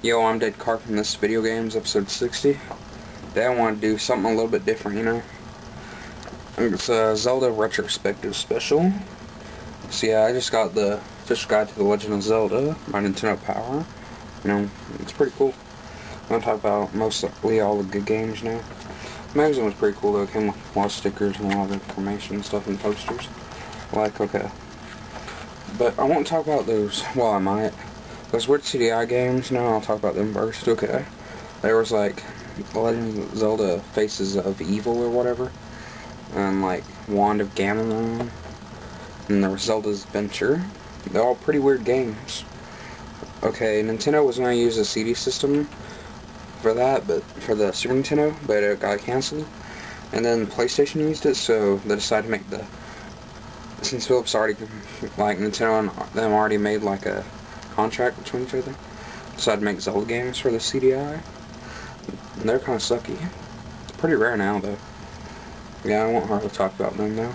Yo, I'm Deadcarpet from this Videogames episode 60. Today I want to do something a little bit different, you know. It's a Zelda Retrospective special. So yeah, I just got the official guide to the Legend of Zelda by Nintendo Power. You know, it's pretty cool. I'm going to talk about mostly all the good games, you know. The magazine was pretty cool though. It came with a lot of stickers and a lot of information and stuff and posters. Okay. But I won't talk about those, well I might. Those weird CDI games, you know, I'll talk about them first, okay. There was like The Legend of Zelda Faces of Evil or whatever, and like Wand of Gamelon, and there was Zelda's Adventure. They're all pretty weird games. Okay, Nintendo was going to use a CD system for that, but for the Super Nintendo, but it got cancelled. And then PlayStation used it, so they decided to make since Philips already, like Nintendo and them already made like a contract between each other, decided to make Zelda games for the CDI. And they're kind of sucky. It's pretty rare now, though. Yeah, I won't hardly talk about them now.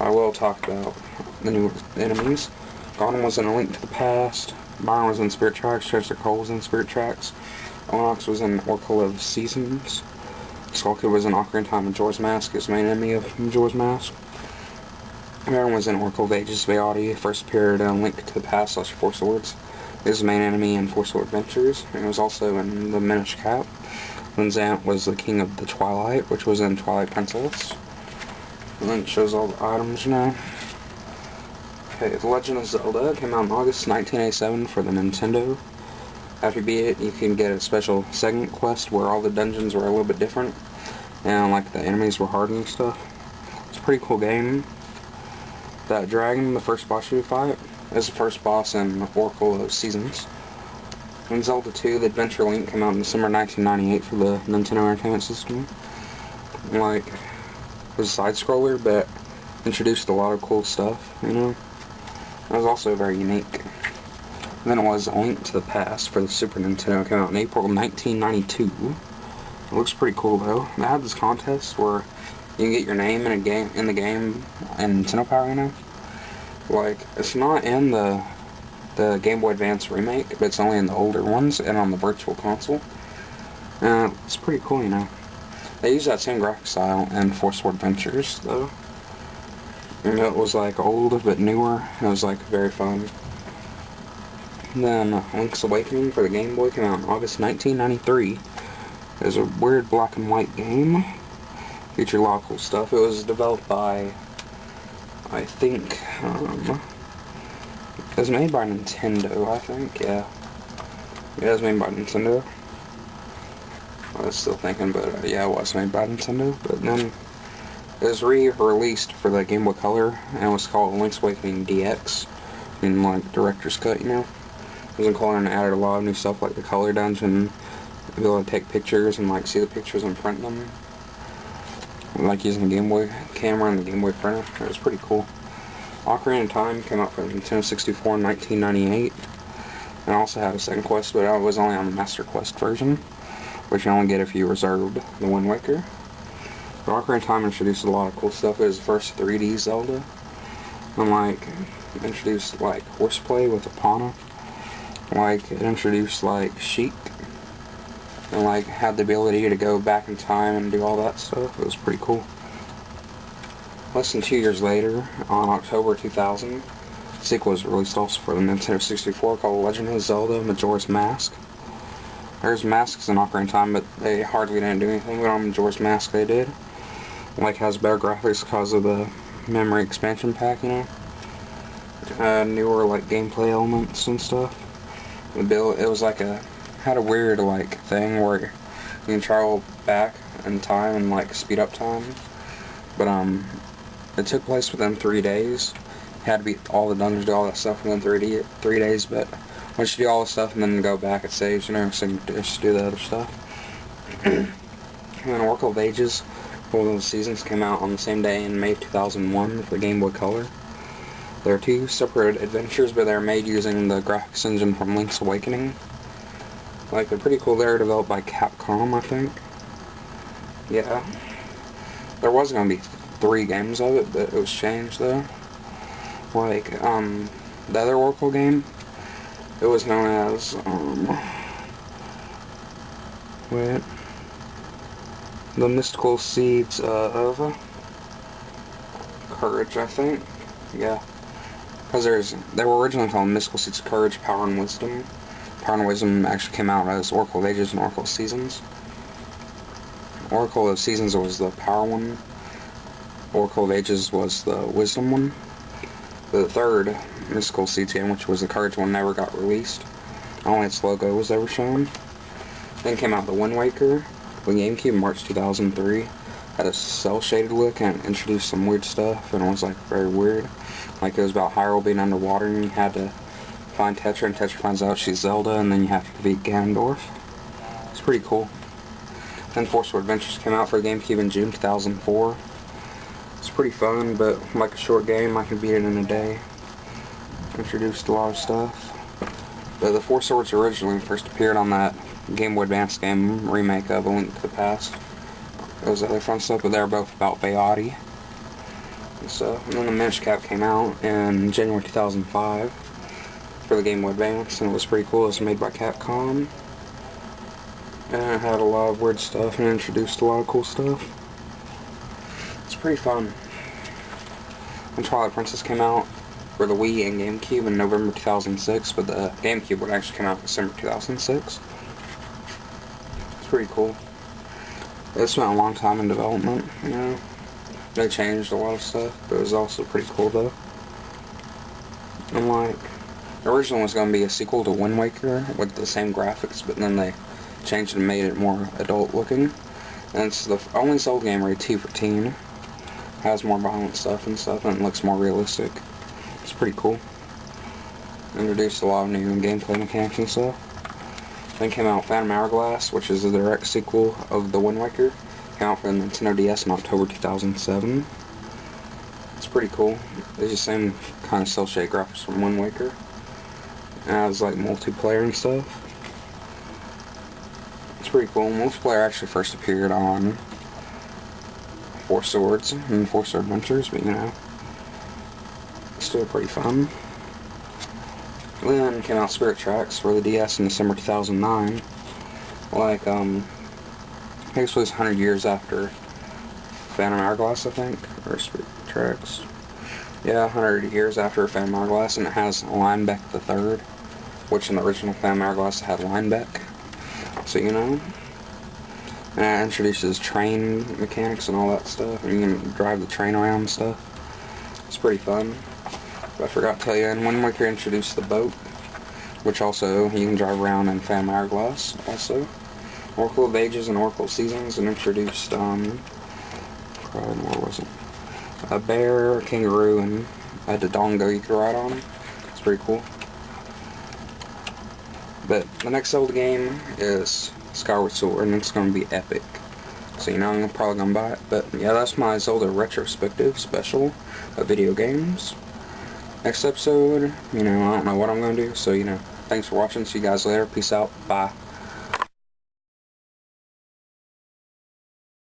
I will talk about the new enemies. Ganon was in A Link to the Past. Byron was in Spirit Tracks. Chester Cole was in Spirit Tracks. Onox was in Oracle of Seasons. Skull Kid was in Ocarina of Time. Majora's Mask, his main enemy of Majora's Mask. Baron was in Oracle of Ages. Vaotti first appeared in A Link to the Past / Four Swords. He was the main enemy in Four Sword Adventures. And he was also in the Minish Cap. Linzant was the King of the Twilight, which was in Twilight Princess. And then it shows all the items, you know. Okay, The Legend of Zelda came out in August 1987 for the Nintendo. After you beat it, you can get a special segment quest where all the dungeons were a little bit different. And like the enemies were hard and stuff. It's a pretty cool game. That dragon, the first boss you fight, is the first boss in Oracle of Seasons. In Zelda 2, The Adventure Link came out in December 1998 for the Nintendo Entertainment System. Like, it was a side-scroller, but introduced a lot of cool stuff, you know. It was also very unique. And then it was A Link to the Past for the Super Nintendo. It came out in April 1992. It looks pretty cool, though. They had this contest where you can get your name in the game and Nintendo Power, you know. Like, it's not in the Game Boy Advance remake, but it's only in the older ones and on the Virtual Console. It's pretty cool, you know. They use that same graphic style in Four Sword Adventures, though. You know, it was like old but newer. It was like very fun. And then Link's Awakening for the Game Boy came out in August 1993. It was a weird black and white game. Featured a lot of cool stuff. It was developed by, I think, it was made by Nintendo, I think, yeah. Yeah, it was made by Nintendo. I was still thinking, but yeah, it was made by Nintendo. But then it was re-released for the Game Boy Color, and it was called Link's Awakening DX, in like Director's Cut, you know. It was in color and added a lot of new stuff, like the color dungeon, be able to take pictures and like see the pictures and print them. Like using the Game Boy camera and the Game Boy printer. It was pretty cool. Ocarina of Time came out for the Nintendo 64 in 1998. And also had a second quest, but it was only on the Master Quest version, which you only get if you reserved the Wind Waker. But Ocarina of Time introduced a lot of cool stuff. It was the first 3D Zelda. And like, it introduced like horseplay with Epona. Like, it introduced like Sheik. And like had the ability to go back in time and do all that stuff. It was pretty cool. Less than 2 years later, on October 2000, a sequel was released also for the Nintendo 64 called Legend of Zelda Majora's Mask. There's masks in Ocarina of Time, but they hardly didn't do anything, but on Majora's Mask they did. Like, has better graphics because of the memory expansion pack, you know. Newer like gameplay elements and stuff. It was like had a weird like thing where you can travel back in time and like speed up time, but it took place within 3 days. You had to beat all the dungeons, do all that stuff within 3 days, but once you do all the stuff and then go back, it saves, you know, so you can just do the other stuff. And then Oracle of Ages, Oracle of the Seasons came out on the same day in May of 2001 for the Game Boy Color. There are two separate adventures, but they're made using the graphics engine from Link's Awakening. Like, they're pretty cool. They're developed by Capcom, I think. Yeah. There was going to be 3 games of it, but it was changed, though. Like, the other Oracle game, it was known as, with the mystical seeds of courage, I think. Yeah. Because they were originally called mystical seeds of courage, power, and wisdom. Power and wisdom actually came out as Oracle of Ages and Oracle of Seasons. Oracle of Seasons was the power one. Oracle of Ages was the wisdom one. The third mystical seeds game, which was the courage one, never got released. Only its logo was ever shown. Then came out the Wind Waker, the GameCube in March 2003. Had a cel-shaded look and introduced some weird stuff, and it was like very weird. Like it was about Hyrule being underwater, and you had to find Tetra, and Tetra finds out she's Zelda, and then you have to defeat Ganondorf. It's pretty cool. Then Forceful Adventures came out for GameCube in June 2004. It's pretty fun, but like a short game, I can beat it in a day. Introduced a lot of stuff. But the Four Swords originally first appeared on that Game Boy Advance game remake of A Link to the Past. There was other fun stuff, but they were both about Bayati. And then the Minish Cap came out in January 2005 for the Game Boy Advance, and it was pretty cool. It was made by Capcom. And it had a lot of weird stuff and introduced a lot of cool stuff. It's pretty fun. When Twilight Princess came out for the Wii and GameCube in November 2006, but the GameCube would actually come out in December 2006. It's pretty cool. It spent a long time in development, you know. They changed a lot of stuff, but it was also pretty cool though. And like, the original was going to be a sequel to Wind Waker with the same graphics, but then they changed and made it more adult looking. And it's the only Zelda game rated T for teen. Has more violent stuff and it looks more realistic. It's pretty cool. Introduced a lot of new gameplay mechanics and stuff. Then came out Phantom Hourglass, which is a direct sequel of the Wind Waker. Came out for the Nintendo DS in October 2007. It's pretty cool. It's the same kind of cel-shaded graphics from Wind Waker. It has like multiplayer and stuff. It's pretty cool. Multiplayer actually first appeared on Four Swords and Four Sword Adventures, but you know, it's still pretty fun. Then came out Spirit Tracks for the DS in December 2009. Like, I think this was 100 years after Phantom Hourglass, I think, or Spirit Tracks. Yeah, 100 years after Phantom Hourglass, and it has Linebeck the Third, which in the original Phantom Hourglass had Linebeck. So, you know. And it introduces train mechanics and all that stuff, and you can drive the train around and stuff. It's pretty fun. But I forgot to tell you, in Wind Waker introduced the boat, which also you can drive around in Phantom Hourglass also. Oracle of Ages and Oracle of Seasons, and introduced, what was it? A bear, a kangaroo, and a Dodongo you could ride on. It's pretty cool. But the next Zelda game is Skyward Sword, and it's going to be epic. So, you know, I'm probably going to buy it. But, yeah, that's my Zelda Retrospective special of video games. Next episode, you know, I don't know what I'm going to do. So, you know, thanks for watching. See you guys later. Peace out. Bye.